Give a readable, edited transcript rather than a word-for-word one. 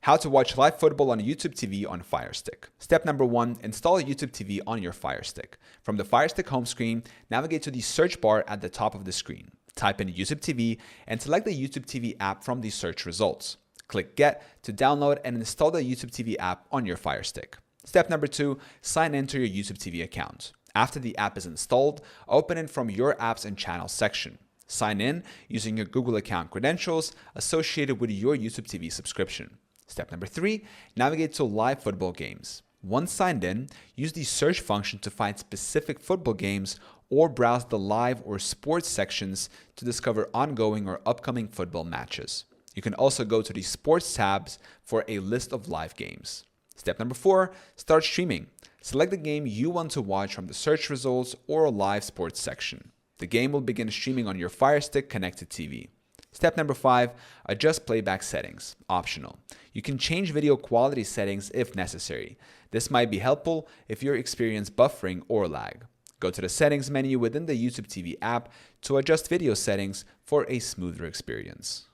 How to watch live football on YouTube TV on Firestick. Step number 1, install YouTube TV on your Firestick. From the Firestick home screen, navigate to the search bar at the top of the screen. Type in YouTube TV and select the YouTube TV app from the search results. Click Get to download and install the YouTube TV app on your Firestick. Step number 2, sign in to your YouTube TV account. After the app is installed, open it from your apps and channels section. Sign in using your Google account credentials associated with your YouTube TV subscription. Step number 3, navigate to live football games. Once signed in, use the search function to find specific football games or browse the live or sports sections to discover ongoing or upcoming football matches. You can also go to the sports tabs for a list of live games. Step number 4, start streaming. Select the game you want to watch from the search results or live sports section. The game will begin streaming on your Firestick connected TV. Step number 5, adjust playback settings, optional. You can change video quality settings if necessary. This might be helpful if you experience buffering or lag. Go to the settings menu within the YouTube TV app to adjust video settings for a smoother experience.